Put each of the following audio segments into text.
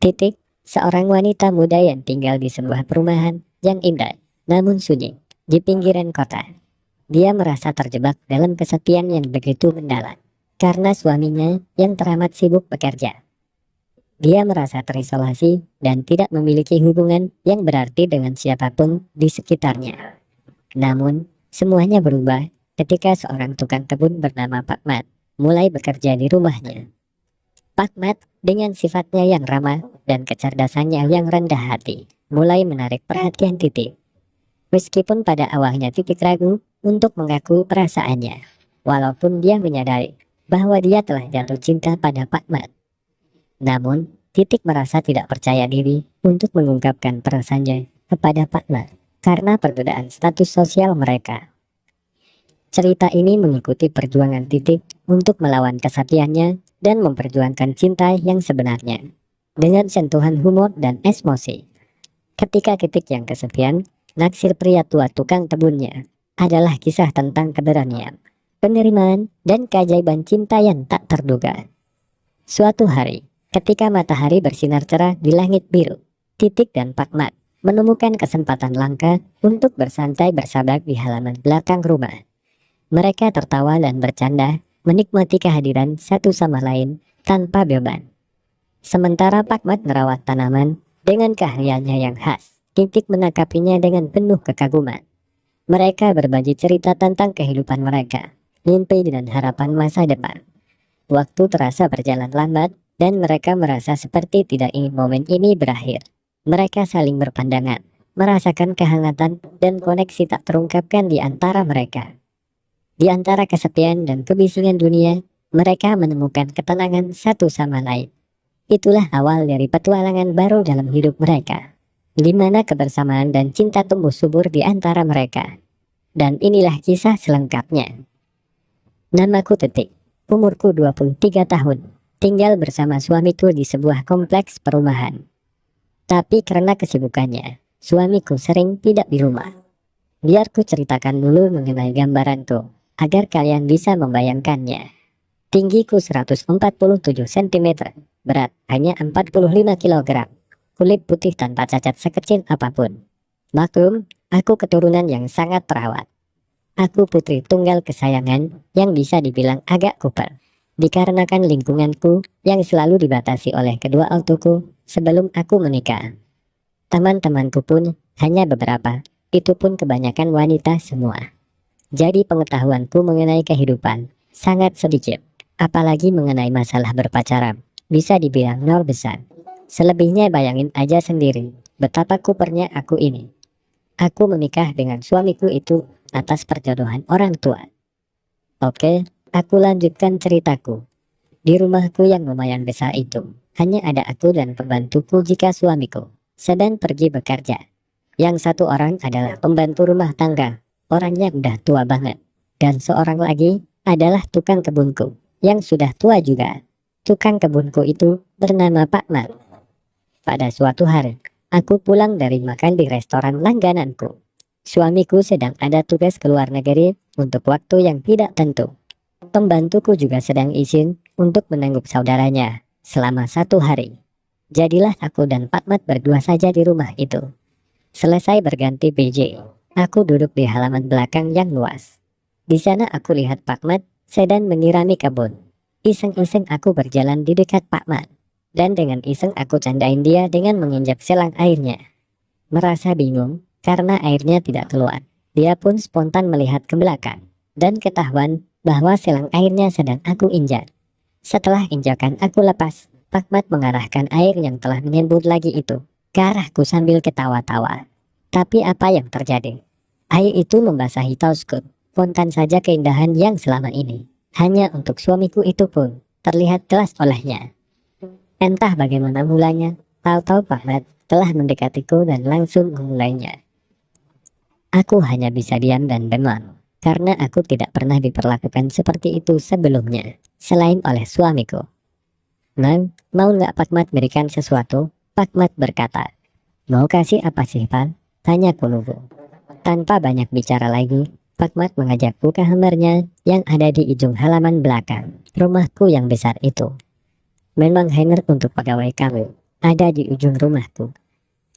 Titik, seorang wanita muda yang tinggal di sebuah perumahan yang indah namun sunyi di pinggiran kota. Dia merasa terjebak dalam kesepian yang begitu mendalam karena suaminya yang teramat sibuk bekerja. Dia merasa terisolasi dan tidak memiliki hubungan yang berarti dengan siapapun di sekitarnya. Namun, semuanya berubah ketika seorang tukang kebun bernama Pak Mat mulai bekerja di rumahnya. Pak Mat dengan sifatnya yang ramah dan kecerdasannya yang rendah hati mulai menarik perhatian Titik. Meskipun pada awalnya Titik ragu untuk mengaku perasaannya, walaupun dia menyadari bahwa dia telah jatuh cinta pada Pak Mat. Namun, Titik merasa tidak percaya diri untuk mengungkapkan perasaannya kepada Pak Mat karena perbedaan status sosial mereka. Cerita ini mengikuti perjuangan Titik untuk melawan kesepiannya dan memperjuangkan cinta yang sebenarnya dengan sentuhan humor dan emosi. Ketika Titik yang kesepian, naksir pria tua tukang kebunnya adalah kisah tentang keberanian, penerimaan, dan keajaiban cinta yang tak terduga. Suatu hari, ketika matahari bersinar cerah di langit biru, Titik dan Pak Mat menemukan kesempatan langka untuk bersantai bersama di halaman belakang rumah. Mereka tertawa dan bercanda, menikmati kehadiran satu sama lain tanpa beban. Sementara Pak Mat merawat tanaman dengan keahliannya yang khas, Titik menangkapinya dengan penuh kekaguman. Mereka berbagi cerita tentang kehidupan mereka, mimpi dan harapan masa depan. Waktu terasa berjalan lambat dan mereka merasa seperti tidak ingin momen ini berakhir. Mereka saling berpandangan, merasakan kehangatan dan koneksi tak terungkapkan di antara mereka. Di antara kesepian dan kebisingan dunia, mereka menemukan ketenangan satu sama lain. Itulah awal dari petualangan baru dalam hidup mereka, di mana kebersamaan dan cinta tumbuh subur di antara mereka. Dan inilah kisah selengkapnya. Namaku Titik, umurku 23 tahun, tinggal bersama suamiku di sebuah kompleks perumahan. Tapi karena kesibukannya, suamiku sering tidak di rumah. Biar ku ceritakan dulu mengenai gambaranku, agar kalian bisa membayangkannya. Tinggiku 147 cm, berat hanya 45 kg, kulit putih tanpa cacat sekecil apapun. Maklum, aku keturunan yang sangat terawat. Aku putri tunggal kesayangan yang bisa dibilang agak kuper, dikarenakan lingkunganku yang selalu dibatasi oleh kedua ortuku sebelum aku menikah. Teman-temanku pun hanya beberapa, itu pun kebanyakan wanita semua. Jadi pengetahuanku mengenai kehidupan sangat sedikit, apalagi mengenai masalah berpacaran, bisa dibilang nol besar. Selebihnya bayangin aja sendiri betapa kupernya aku ini. Aku menikah dengan suamiku itu atas perjodohan orang tua. Oke, aku lanjutkan ceritaku. Di rumahku yang lumayan besar itu, hanya ada aku dan pembantuku jika suamiku sedang pergi bekerja. Yang satu orang adalah pembantu rumah tangga, orangnya udah tua banget. Dan seorang lagi adalah tukang kebunku, yang sudah tua juga. Tukang kebunku itu bernama Pak Mat. Pada suatu hari, aku pulang dari makan di restoran langgananku. Suamiku sedang ada tugas ke luar negeri untuk waktu yang tidak tentu. Pembantuku juga sedang izin untuk menengok saudaranya selama 1 hari. Jadilah aku dan Pak Mat berdua saja di rumah itu. Selesai berganti baju, aku duduk di halaman belakang yang luas. Di sana aku lihat Pak Mat sedang menyirami kebun. Iseng-iseng aku berjalan di dekat Pak Mat, dan dengan iseng aku candain dia dengan menginjak selang airnya. Merasa bingung karena airnya tidak keluar, dia pun spontan melihat ke belakang, dan ketahuan bahwa selang airnya sedang aku injak. Setelah injakan aku lepas, Pak Mat mengarahkan air yang telah menyembur lagi itu ke arahku sambil ketawa-tawa. Tapi apa yang terjadi? Air itu membasahi kaosku. Spontan saja keindahan yang selama ini hanya untuk suamiku itu pun terlihat jelas olehnya. Entah bagaimana mulanya, tahu-tahu Pak Mat telah mendekatiku dan langsung memulainya. Aku hanya bisa diam dan bengong, karena aku tidak pernah diperlakukan seperti itu sebelumnya, selain oleh suamiku. "Nang, mau nggak Pak Mat berikan sesuatu?" Pak Mat berkata. "Mau kasih apa sih, Pak?" tanyaku lugu. Tanpa banyak bicara lagi, Pak Mat mengajakku ke kamarnya yang ada di ujung halaman belakang rumahku yang besar itu. Memang hangar untuk pegawai kami, ada di ujung rumahku.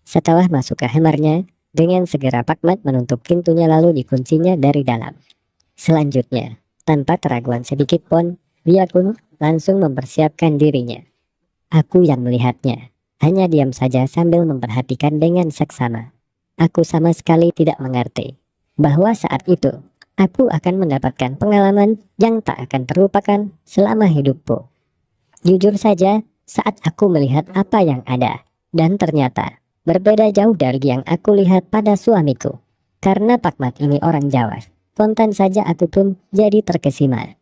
Setelah masuk ke kamarnya, dengan segera Pak Mat menutup pintunya lalu dikuncinya dari dalam. Selanjutnya, tanpa keraguan sedikit pun, dia pun langsung mempersiapkan dirinya. Aku yang melihatnya, hanya diam saja sambil memperhatikan dengan seksama. Aku sama sekali tidak mengerti bahwa saat itu aku akan mendapatkan pengalaman yang tak akan terlupakan selama hidupku. Jujur saja, saat aku melihat apa yang ada, dan ternyata berbeda jauh dari yang aku lihat pada suamiku. Karena Pak Mat ini orang Jawa, spontan saja aku pun jadi terkesima.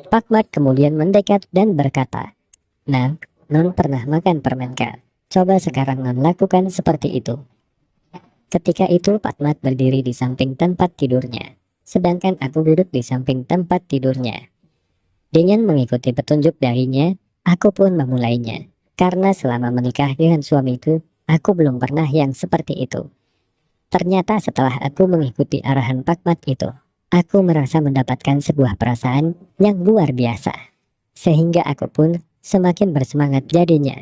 Pak Mat kemudian mendekat dan berkata, "Nah, Non pernah makan permen kah? Coba sekarang Non lakukan seperti itu." Ketika itu Pak Mat berdiri di samping tempat tidurnya, sedangkan aku duduk di samping tempat tidurnya. Dengan mengikuti petunjuk darinya, aku pun memulainya. Karena selama menikah dengan suamiku, aku belum pernah yang seperti itu. Ternyata setelah aku mengikuti arahan Pak Mat itu, aku merasa mendapatkan sebuah perasaan yang luar biasa. Sehingga aku pun semakin bersemangat jadinya.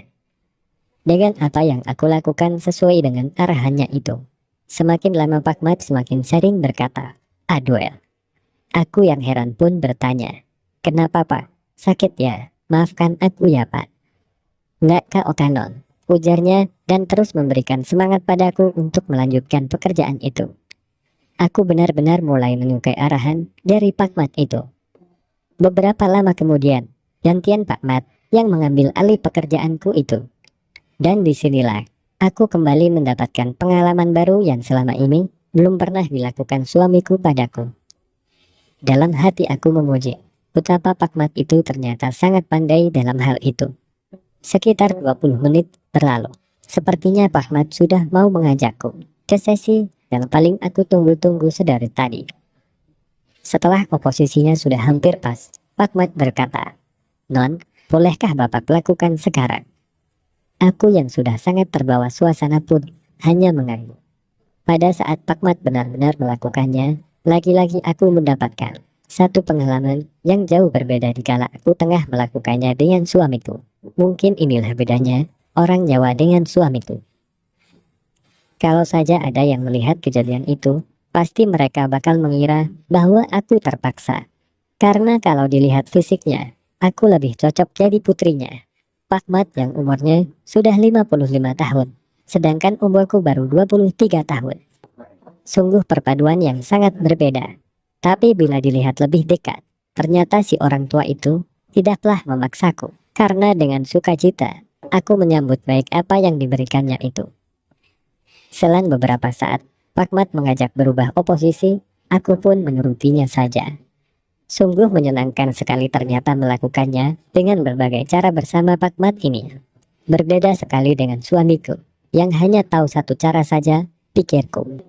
Dengan apa yang aku lakukan sesuai dengan arahannya itu. Semakin lama Pak Mat semakin sering berkata, "Aduel." Aku yang heran pun bertanya, "Kenapa Pak? Sakit ya? Maafkan aku ya Pak." "Nggak Kak Okanon," ujarnya dan terus memberikan semangat padaku untuk melanjutkan pekerjaan itu. Aku benar-benar mulai menyukai arahan dari Pak Mat itu. Beberapa lama kemudian, gantian Pak Mat yang mengambil alih pekerjaanku itu. Dan disinilah aku kembali mendapatkan pengalaman baru yang selama ini belum pernah dilakukan suamiku padaku. Dalam hati aku memuji betapa Pak Mat itu ternyata sangat pandai dalam hal itu. Sekitar 20 menit berlalu. Sepertinya Pak Mat sudah mau mengajakku ke sesi yang paling aku tunggu-tunggu sedari tadi. Setelah oposisinya sudah hampir pas, Pak Mat berkata, "Non, bolehkah Bapak lakukan sekarang?" Aku yang sudah sangat terbawa suasana pun hanya mengangguk. Pada saat Pak Mat benar-benar melakukannya, lagi-lagi aku mendapatkan satu pengalaman yang jauh berbeda dikala aku tengah melakukannya dengan suamiku. Mungkin inilah bedanya orang Jawa dengan suamiku. Kalau saja ada yang melihat kejadian itu, pasti mereka bakal mengira bahwa aku terpaksa. Karena kalau dilihat fisiknya, aku lebih cocok jadi putrinya. Pak Mat yang umurnya sudah 55 tahun, sedangkan umurku baru 23 tahun. Sungguh perpaduan yang sangat berbeda. Tapi bila dilihat lebih dekat, ternyata si orang tua itu tidaklah memaksaku. Karena dengan sukacita, aku menyambut baik apa yang diberikannya itu. Selang beberapa saat, Pak Mat mengajak berubah oposisi, aku pun menurutinya saja. Sungguh menyenangkan sekali ternyata melakukannya dengan berbagai cara bersama Pak Mat ini. Berbeda sekali dengan suamiku, yang hanya tahu satu cara saja, pikirku.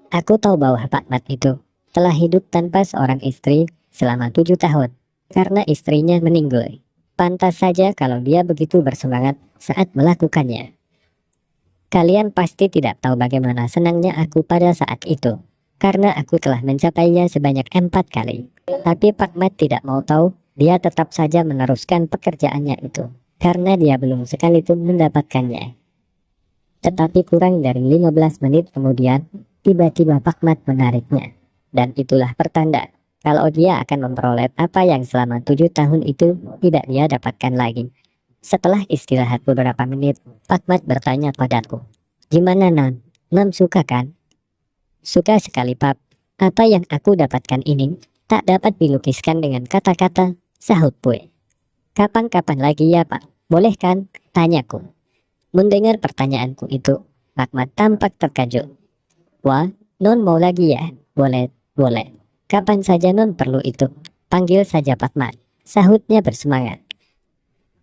Aku tahu bahwa Pak Mat itu telah hidup tanpa seorang istri selama 7 tahun, karena istrinya meninggal. Pantas saja kalau dia begitu bersemangat saat melakukannya. Kalian pasti tidak tahu bagaimana senangnya aku pada saat itu, karena aku telah mencapainya sebanyak 4 kali. Tapi Pak Mat tidak mau tahu, dia tetap saja meneruskan pekerjaannya itu, karena dia belum sekalipun mendapatkannya. Tetapi kurang dari 15 menit kemudian, tiba-tiba Pak Mat menariknya. Dan itulah pertanda kalau dia akan memperoleh apa yang selama 7 tahun itu tidak dia dapatkan lagi. Setelah istirahat beberapa menit, Pak Mat bertanya padaku, "Gimana Non? Non suka kan?" "Suka sekali Pak. Apa yang aku dapatkan ini tak dapat dilukiskan dengan kata-kata," sahut Pue. "Kapan-kapan lagi ya Pak? Boleh kan?" tanyaku. Mendengar pertanyaanku itu, Pak Mat tampak terkejut. "Wah, Non mau lagi ya? Boleh, boleh. Kapan saja Non perlu itu. Panggil saja Pak Mat," sahutnya bersemangat.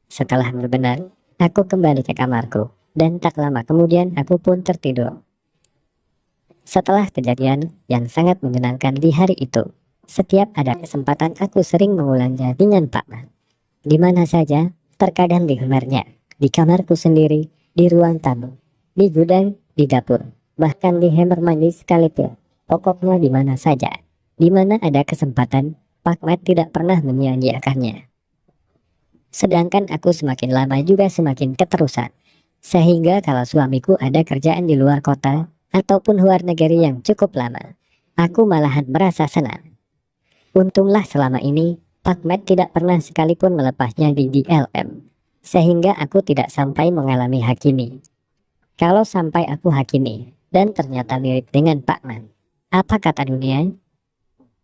Setelah berbenar, aku kembali ke kamarku, dan tak lama kemudian aku pun tertidur. Setelah kejadian yang sangat menyenangkan di hari itu, setiap ada kesempatan aku sering mengulangnya dengan Pak Mat. Di mana saja, terkadang di kamarnya, di kamarku sendiri, di ruang tamu, di gudang, di dapur, bahkan di kamar mandi sekalipun. Pokoknya di mana saja, di mana ada kesempatan, Pak Mat tidak pernah menyia-nyiakannya. Sedangkan aku semakin lama juga semakin keterusan. Sehingga kalau suamiku ada kerjaan di luar kota ataupun luar negeri yang cukup lama, aku malahan merasa senang. Untunglah selama ini Pak Matt tidak pernah sekalipun melepasnya di DLM, sehingga aku tidak sampai mengalami hakimi. Kalau sampai aku hakimi dan ternyata mirip dengan Pak Matt, apa kata dunia?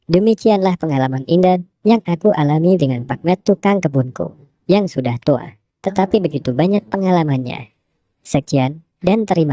Demikianlah pengalaman indah yang aku alami dengan Pak Matt tukang kebunku yang sudah tua, tetapi begitu banyak pengalamannya. Sekian dan terima